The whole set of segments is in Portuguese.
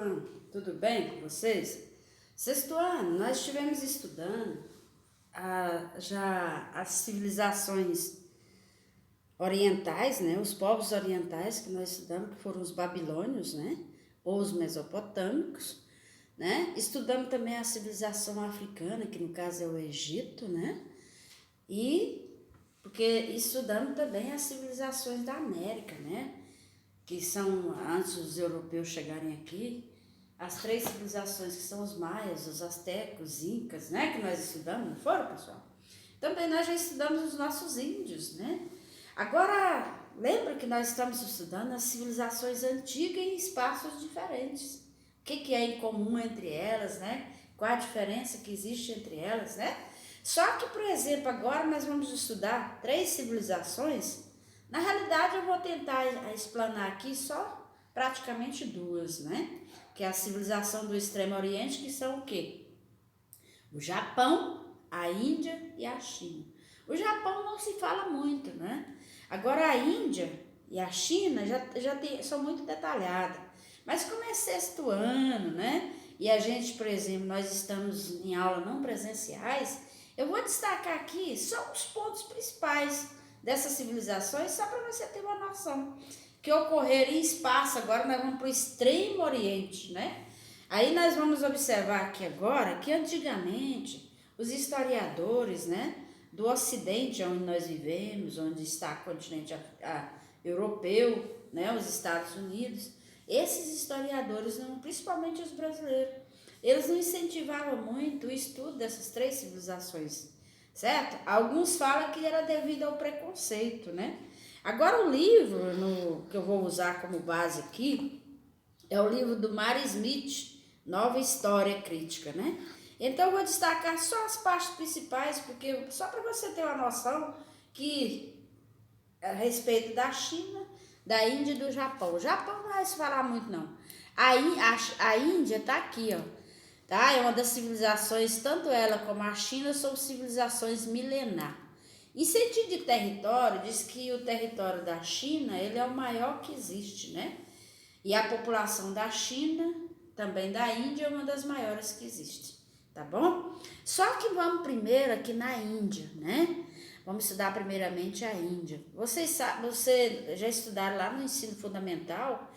ano, tudo bem com vocês? Sexto ano, nós estivemos estudando já as civilizações orientais, né? Os povos orientais que nós estudamos, que foram os babilônios, né? Ou os mesopotâmicos, né? Estudamos também a civilização africana, que no caso é o Egito, né? E porque estudamos também as civilizações da América, né? Que são, antes dos europeus chegarem aqui, as três civilizações que são os maias, os astecos, os incas, né? Que nós estudamos, não foram, pessoal? Também nós já estudamos os nossos índios, né? Agora, lembra que nós estamos estudando as civilizações antigas em espaços diferentes. O que é em comum entre elas, né? Qual a diferença que existe entre elas, né? Só que, por exemplo, agora nós vamos estudar três civilizações. Na realidade, eu vou tentar explanar aqui só praticamente duas, né? Que é a civilização do Extremo Oriente, que são o quê? O Japão, a Índia e a China. O Japão não se fala muito, né? Agora a Índia e a China são muito detalhadas. Mas como é sexto ano, né? E a gente, por exemplo, nós estamos em aula não presenciais, eu vou destacar aqui só os pontos principais dessas civilizações, só para você ter uma noção. Que ocorreram em espaço, agora nós vamos para o Extremo Oriente, né? Aí nós vamos observar aqui agora que antigamente os historiadores, né, do Ocidente, onde nós vivemos, onde está o continente europeu, né, os Estados Unidos, esses historiadores, principalmente os brasileiros, eles não incentivavam muito o estudo dessas três civilizações, certo? Alguns falam que era devido ao preconceito, né? Agora o livro que eu vou usar como base aqui é o livro do Mari Smith, Nova História Crítica, né? Então eu vou destacar só as partes principais, porque só para você ter uma noção que a respeito da China, da Índia e do Japão. O Japão não vai se falar muito não. A Índia está aqui, ó. Tá? É uma das civilizações, tanto ela como a China são civilizações milenares. Em sentido de território, diz que o território da China ele é o maior que existe, né? E a população da China, também da Índia, é uma das maiores que existe, tá bom? Só que vamos primeiro aqui na Índia, né? Vamos estudar primeiramente a Índia. Vocês já estudaram lá no ensino fundamental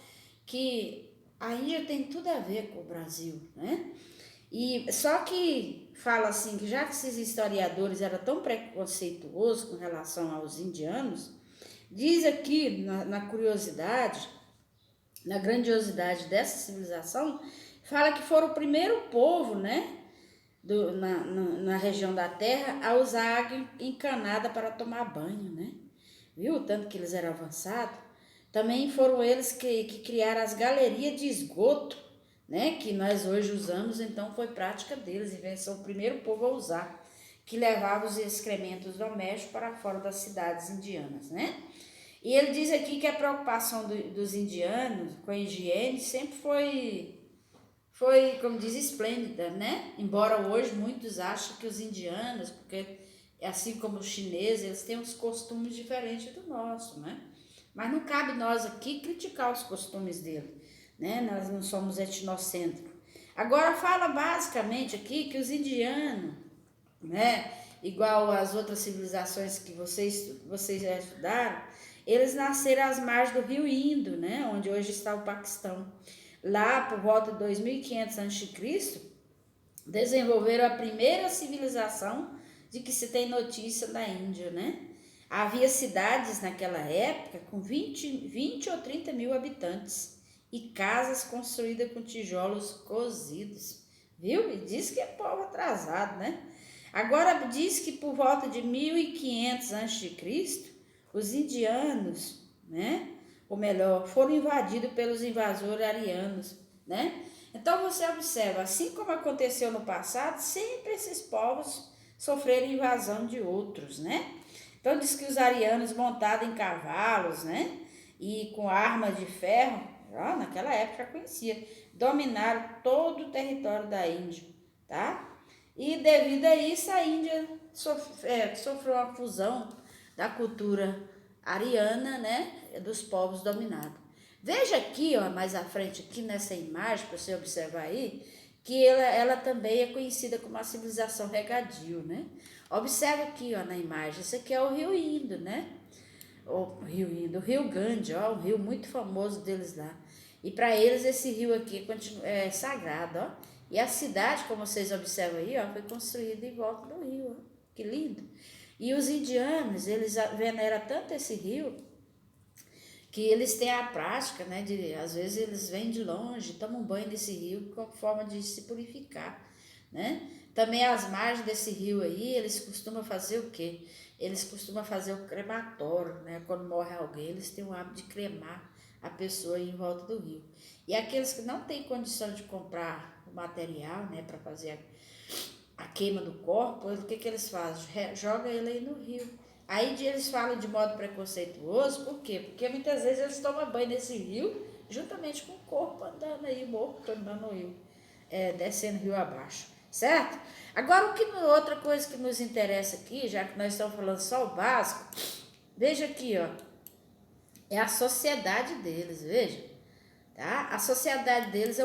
que a Índia tem tudo a ver com o Brasil, né? E só que fala assim que já que esses historiadores eram tão preconceituosos com relação aos indianos, diz aqui na curiosidade, na grandiosidade dessa civilização, fala que foram o primeiro povo, né, na região da Terra a usar água encanada para tomar banho, né? Viu? Tanto que eles eram avançados. Também foram eles que criaram as galerias de esgoto, né? Que nós hoje usamos, então foi prática deles, invenção o primeiro povo a usar, que levava os excrementos domésticos para fora das cidades indianas, né? E ele diz aqui que a preocupação dos indianos com a higiene sempre foi, como diz, esplêndida, né? Embora hoje muitos achem que os indianos, porque assim como os chineses, eles têm uns costumes diferentes do nosso, né? Mas não cabe nós aqui criticar os costumes dele, né? Nós não somos etnocêntricos. Agora fala basicamente aqui que os indianos, né? Igual as outras civilizações que vocês já estudaram, eles nasceram às margens do rio Indo, né? Onde hoje está o Paquistão. Lá, por volta de 2500 a.C., desenvolveram a primeira civilização de que se tem notícia da Índia, né? Havia cidades naquela época com 20 ou 30 mil habitantes e casas construídas com tijolos cozidos, viu? E diz que é povo atrasado, né? Agora diz que por volta de 1500 a.C., os indianos, né? Ou melhor, foram invadidos pelos invasores arianos, né? Então você observa, assim como aconteceu no passado, sempre esses povos sofreram invasão de outros, né? Então diz que os arianos montados em cavalos, né? E com armas de ferro, ó, naquela época conhecia, dominaram todo o território da Índia, tá? E devido a isso a Índia sofreu uma fusão da cultura ariana, né, dos povos dominados. Veja aqui, ó, mais à frente, aqui nessa imagem, para você observar aí, que ela também é conhecida como a civilização regadio, né? Observe aqui, ó, na imagem, esse aqui é o rio Indo, né? O rio Gange, ó, um rio muito famoso deles lá. E para eles esse rio aqui é sagrado, ó. E a cidade, como vocês observam aí, ó, foi construída em volta do rio, ó. Que lindo. E os indianos, eles veneram tanto esse rio que eles têm a prática, né, de às vezes eles vêm de longe, tomam banho nesse rio como forma de se purificar, né? Também as margens desse rio aí, eles costumam fazer o quê? Eles costumam fazer o crematório, né? Quando morre alguém, eles têm o hábito de cremar a pessoa em volta do rio. E aqueles que não têm condição de comprar o material, né, para fazer a queima do corpo, o que que eles fazem? Joga ele aí no rio. Aí eles falam de modo preconceituoso, por quê? Porque muitas vezes eles tomam banho nesse rio, juntamente com o corpo andando aí, morto, andando no rio, descendo rio abaixo, certo? Agora, outra coisa que nos interessa aqui, já que nós estamos falando só o básico, veja aqui, ó, é a sociedade deles, veja, tá? A sociedade deles é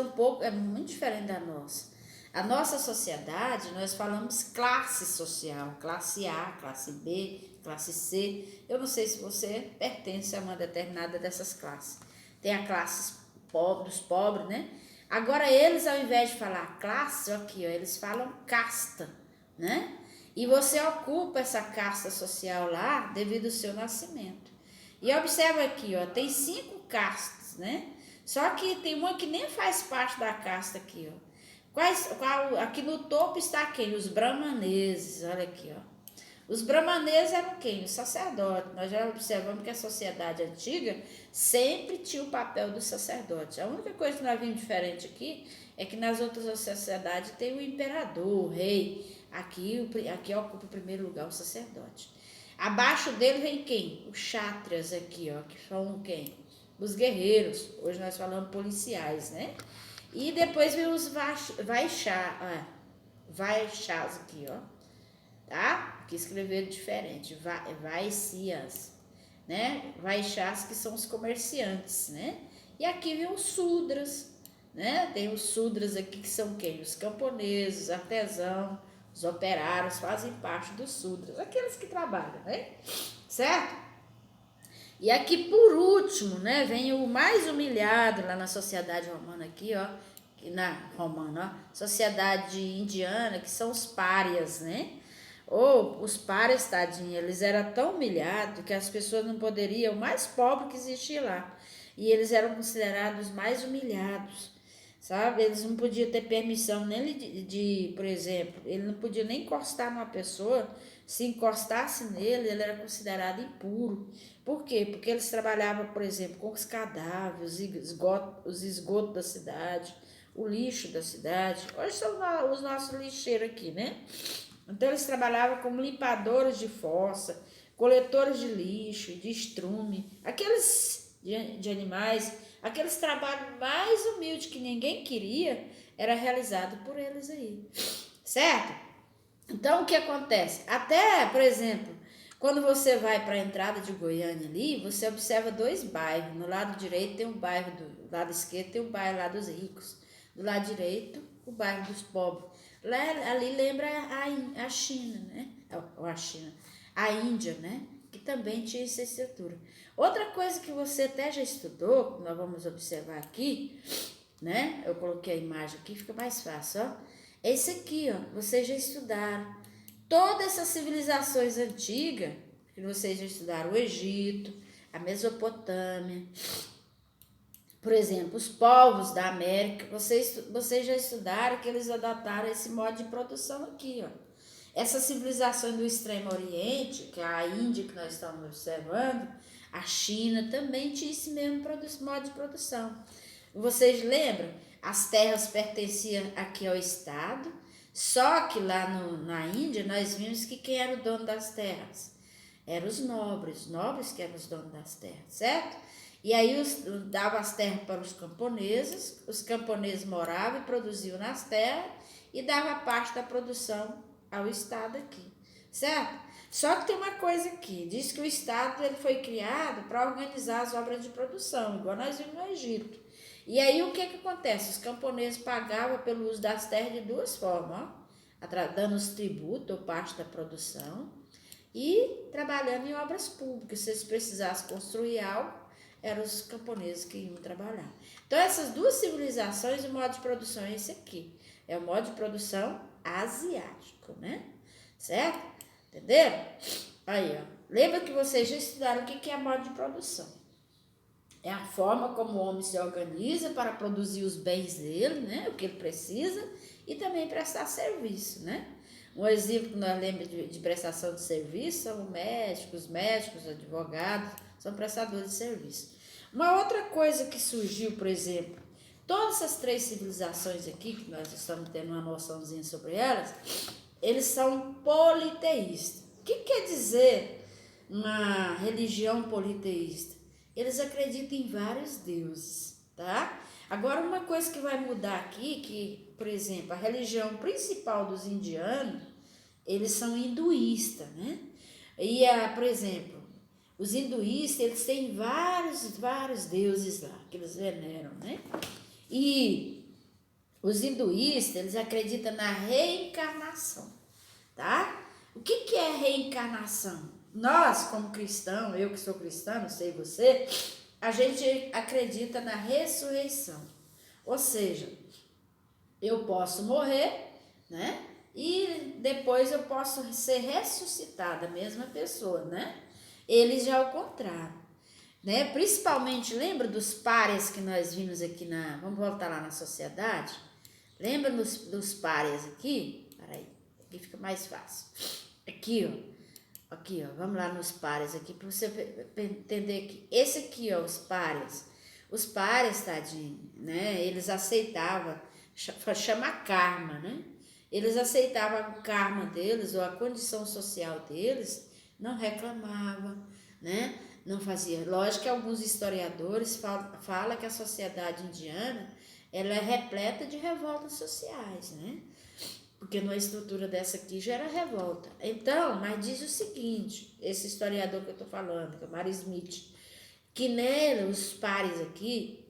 muito diferente da nossa. A nossa sociedade, nós falamos classe social, classe A, classe B, classe C. Eu não sei se você pertence a uma determinada dessas classes. Tem a classe dos pobres, né? Agora eles, ao invés de falar classe, aqui, ó, eles falam casta, né? E você ocupa essa casta social lá devido ao seu nascimento. E observa aqui, ó, tem 5 castas, né? Só que tem uma que nem faz parte da casta aqui, ó. Aqui no topo está quem? Os brahmaneses, olha aqui, ó. Os brahmaneses eram quem? Os sacerdotes. Nós já observamos que a sociedade antiga sempre tinha o papel dos sacerdotes. A única coisa que nós vimos diferente aqui é que nas outras sociedades tem o imperador, o rei. Aqui ocupa o primeiro lugar o sacerdote. Abaixo dele vem quem? Os chátrias aqui, ó, que são quem? Os guerreiros. Hoje nós falamos policiais, né? E depois vem os vaixás aqui, ó. Tá? Que escreveram diferente. Vaicias, né? Vaixás que são os comerciantes, né? E aqui vem os sudras, né? Tem os sudras aqui que são quem? Os camponeses, os artesãos, os operários fazem parte dos sudras, aqueles que trabalham, né? Certo? E aqui por último, né, vem o mais humilhado lá na sociedade romana aqui, ó, sociedade indiana, que são os párias, né? Ou os párias, tadinho, eles eram tão humilhados que as pessoas não poderiam, o mais pobre que existia lá, e eles eram considerados mais humilhados, sabe? Eles não podiam ter permissão nem por exemplo, ele não podia nem encostar numa pessoa. Se encostasse nele, ele era considerado impuro. Por quê? Porque eles trabalhavam, por exemplo, com os cadáveres, os esgotos da cidade, o lixo da cidade. Hoje são os nossos lixeiros aqui, né? Então eles trabalhavam como limpadores de fossa, coletores de lixo, de estrume, aqueles de animais, aqueles trabalhos mais humildes que ninguém queria, era realizado por eles aí, certo? Então o que acontece? Até, por exemplo, quando você vai para a entrada de Goiânia ali, você observa 2 bairros. No lado direito tem um bairro, do lado esquerdo tem um bairro lá dos ricos. Do lado direito, o bairro dos pobres. Ali lembra a China, né? Ou a China, a Índia, né? Que também tinha essa estrutura. Outra coisa que você até já estudou, que nós vamos observar aqui, né? Eu coloquei a imagem aqui, fica mais fácil, ó. É isso aqui, ó. Vocês já estudaram. Todas essas civilizações antigas, que vocês já estudaram, o Egito, a Mesopotâmia, por exemplo, os povos da América, vocês já estudaram que eles adotaram esse modo de produção aqui, ó. Essas civilizações do Extremo Oriente, que é a Índia que nós estamos observando, a China também tinha esse mesmo modo de produção. Vocês lembram? As terras pertenciam aqui ao Estado, só que lá na Índia nós vimos que quem era o dono das terras? Eram os nobres que eram os donos das terras, certo? E aí davam as terras para os camponeses moravam e produziam nas terras e dava parte da produção ao Estado aqui, certo? Só que tem uma coisa aqui, diz que o Estado ele foi criado para organizar as obras de produção, igual nós vimos no Egito. E aí o que acontece? Os camponeses pagavam pelo uso das terras de duas formas, ó, dando os tributos ou parte da produção e trabalhando em obras públicas. Se eles precisassem construir algo, eram os camponeses que iam trabalhar. Então essas duas civilizações, o modo de produção é esse aqui, é o modo de produção asiático, né? Certo? Entenderam? Aí, ó. Lembra que vocês já estudaram o que é modo de produção? É a forma como o homem se organiza para produzir os bens dele, né? O que ele precisa e também prestar serviço, né? Um exemplo que nós lembramos de prestação de serviço são os médicos, os advogados, são prestadores de serviço. Uma outra coisa que surgiu, por exemplo, todas essas três civilizações aqui, que nós estamos tendo uma noçãozinha sobre elas, eles são politeístas. O que quer dizer uma religião politeísta? Eles acreditam em vários deuses, tá? Agora, uma coisa que vai mudar aqui, que, por exemplo, a religião principal dos indianos, eles são hinduístas, né? E, por exemplo, os hinduístas, eles têm vários deuses lá, que eles veneram, né? E os hinduístas, eles acreditam na reencarnação, tá? O que é reencarnação? Nós, como cristãos, eu que sou cristã, não sei você, a gente acredita na ressurreição. Ou seja, eu posso morrer, né? E depois eu posso ser ressuscitada, a mesma pessoa, né? Eles já ao contrário, né? Principalmente, lembra dos párias que nós vimos aqui vamos voltar lá na sociedade? Lembra dos párias aqui? Peraí, aqui fica mais fácil. Aqui, ó, vamos lá nos párias aqui, para você entender que esse aqui, ó, os párias, tadinho, né, eles aceitavam, chama karma, né, eles aceitavam o karma deles, ou a condição social deles, não reclamavam, né, não fazia. Lógico que alguns historiadores falam que a sociedade indiana, ela é repleta de revoltas sociais, né, porque numa estrutura dessa aqui já era revolta. Então, mas diz o seguinte, esse historiador que eu estou falando, que é o Mary Smith, que nele, os pares aqui,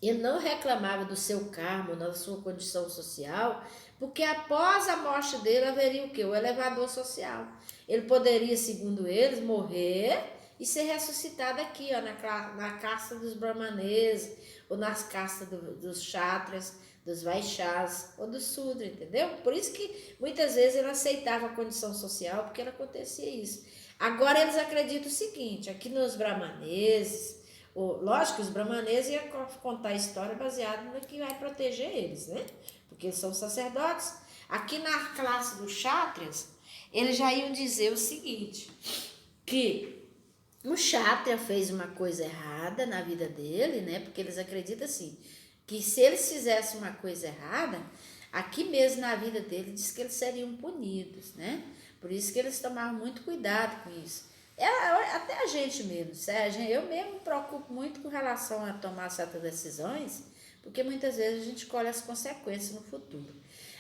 ele não reclamava do seu karma, da sua condição social, porque após a morte dele haveria o quê? O elevador social. Ele poderia, segundo eles, morrer e ser ressuscitado aqui, ó, na casta dos brahmaneses, ou nas castas dos kshatras, dos vaixás ou do sudra, entendeu? Por isso que muitas vezes ele aceitava a condição social, porque acontecia isso. Agora eles acreditam o seguinte, aqui nos brahmaneses, lógico que os brahmaneses iam contar a história baseada no que vai proteger eles, né? Porque eles são sacerdotes. Aqui na classe dos kshatrias, eles já iam dizer o seguinte, que o kshatriya fez uma coisa errada na vida dele, né? Porque eles acreditam assim, que se eles fizessem uma coisa errada, aqui mesmo na vida dele, diz que eles seriam punidos, né? Por isso que eles tomavam muito cuidado com isso. Até a gente mesmo, Sérgio, eu mesmo me preocupo muito com relação a tomar certas decisões, porque muitas vezes a gente colhe as consequências no futuro.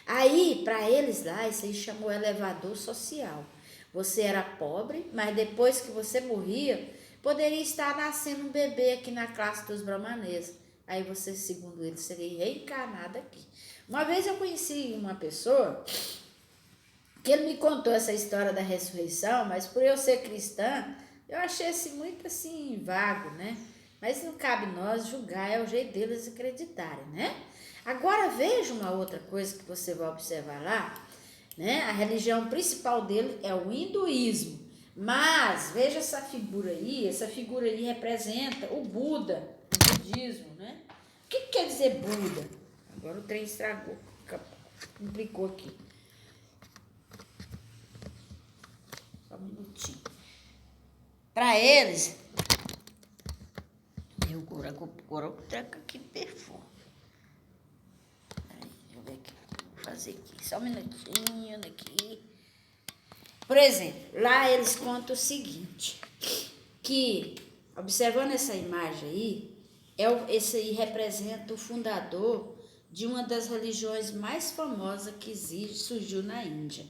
Aí, para eles lá, isso aí chamou elevador social. Você era pobre, mas depois que você morria, poderia estar nascendo um bebê aqui na classe dos brahmaneses. Aí você, segundo ele, seria reencarnado aqui. Uma vez eu conheci uma pessoa que ele me contou essa história da ressurreição, mas por eu ser cristã, eu achei assim, muito assim, vago, né? Mas não cabe nós julgar, é o jeito deles acreditarem, né? Agora veja uma outra coisa que você vai observar lá, né? A religião principal dele é o hinduísmo. Mas veja essa figura aí representa o Buda, o budismo, né? O que quer dizer Buda? Agora o trem estragou, complicou aqui. Só um minutinho. Para eles, eu agora tranca aqui perfume. Deixa eu ver aqui, vou fazer aqui, só um minutinho aqui. Por exemplo, lá eles contam o seguinte, que, observando essa imagem aí, esse aí representa o fundador de uma das religiões mais famosas que surgiu na Índia,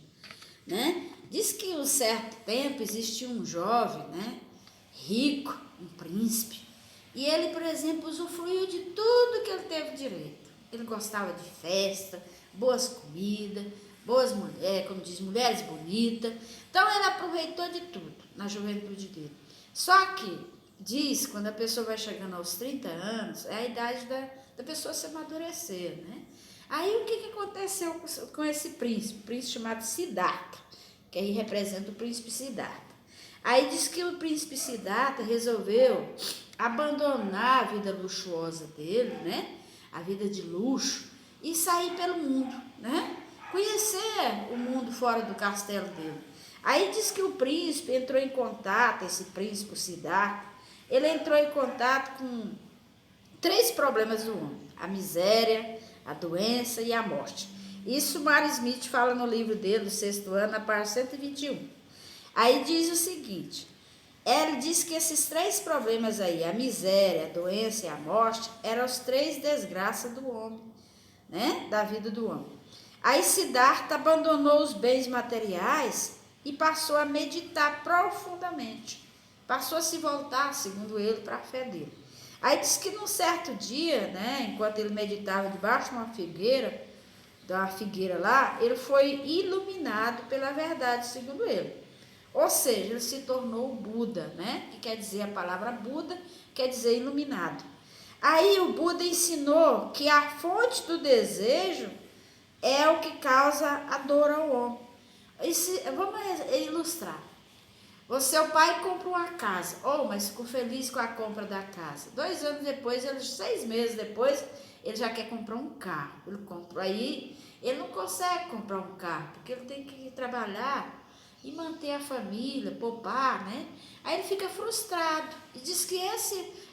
né? Diz que um certo tempo existia um jovem, né, rico, um príncipe, e ele, por exemplo, usufruiu de tudo que ele teve direito. Ele gostava de festa, boas comidas, boas mulheres, como diz, mulheres bonitas. Então ele aproveitou de tudo na juventude dele. Só que diz, quando a pessoa vai chegando aos 30 anos, é a idade da pessoa se amadurecer, né? Aí o que aconteceu com esse príncipe? Um príncipe chamado Siddhartha, que aí representa o príncipe Siddhartha. Aí diz que o príncipe Siddhartha resolveu abandonar a vida luxuosa dele, né? A vida de luxo, e sair pelo mundo, né? Conhecer o mundo fora do castelo dele. Aí diz que o príncipe entrou em contato, esse príncipe Siddhartha, ele entrou em contato com 3 problemas do homem: a miséria, a doença e a morte. Isso Mary Smith fala no livro dele, do 6º ano, na página 121. Aí diz o seguinte, ele diz que esses 3 problemas aí, a miséria, a doença e a morte, eram as 3 desgraças do homem, né? Da vida do homem. Aí Siddhartha abandonou os bens materiais e passou a meditar profundamente. Passou a se voltar, segundo ele, para a fé dele. Aí diz que num certo dia, né, enquanto ele meditava debaixo de uma figueira lá, ele foi iluminado pela verdade, segundo ele. Ou seja, ele se tornou Buda, né? Que quer dizer, a palavra Buda quer dizer iluminado. Aí o Buda ensinou que a fonte do desejo é o que causa a dor ao homem. Vamos ilustrar. O seu pai compra uma casa, mas ficou feliz com a compra da casa. 2 anos depois, 6 meses depois, ele já quer comprar um carro. Ele compra, aí ele não consegue comprar um carro, porque ele tem que trabalhar e manter a família, poupar, né? Aí ele fica frustrado e diz que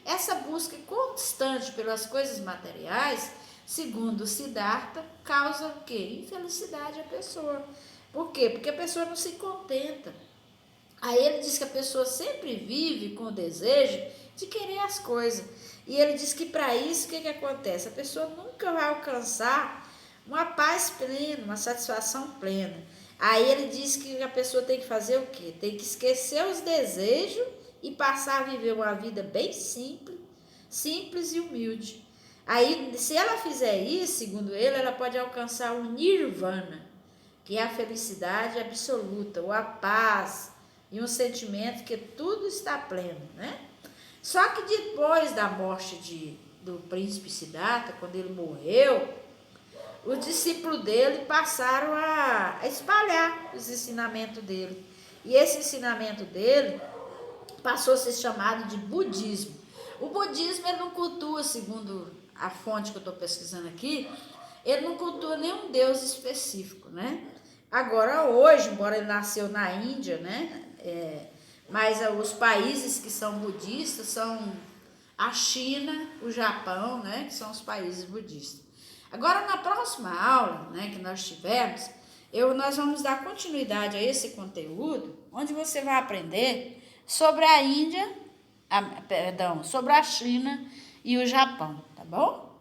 essa busca constante pelas coisas materiais, segundo Siddhartha, causa o quê? Infelicidade à pessoa. Por quê? Porque a pessoa não se contenta. Aí ele diz que a pessoa sempre vive com o desejo de querer as coisas. E ele diz que para isso, o que acontece? A pessoa nunca vai alcançar uma paz plena, uma satisfação plena. Aí ele diz que a pessoa tem que fazer o quê? Tem que esquecer os desejos e passar a viver uma vida bem simples e humilde. Aí, se ela fizer isso, segundo ele, ela pode alcançar o nirvana, que é a felicidade absoluta, ou a paz, e um sentimento que tudo está pleno, né? Só que depois da morte do príncipe Siddhartha, quando ele morreu, os discípulos dele passaram a espalhar os ensinamentos dele. E esse ensinamento dele passou a ser chamado de budismo. O budismo, ele não cultua, segundo a fonte que eu estou pesquisando aqui, ele não cultua nenhum deus específico, né? Agora, hoje, embora ele nasceu na Índia, né? Mas os países que são budistas são a China, o Japão, né? Que são os países budistas. Agora, na próxima aula, né, que nós tivermos, nós vamos dar continuidade a esse conteúdo, onde você vai aprender sobre a Índia, sobre a China e o Japão, tá bom?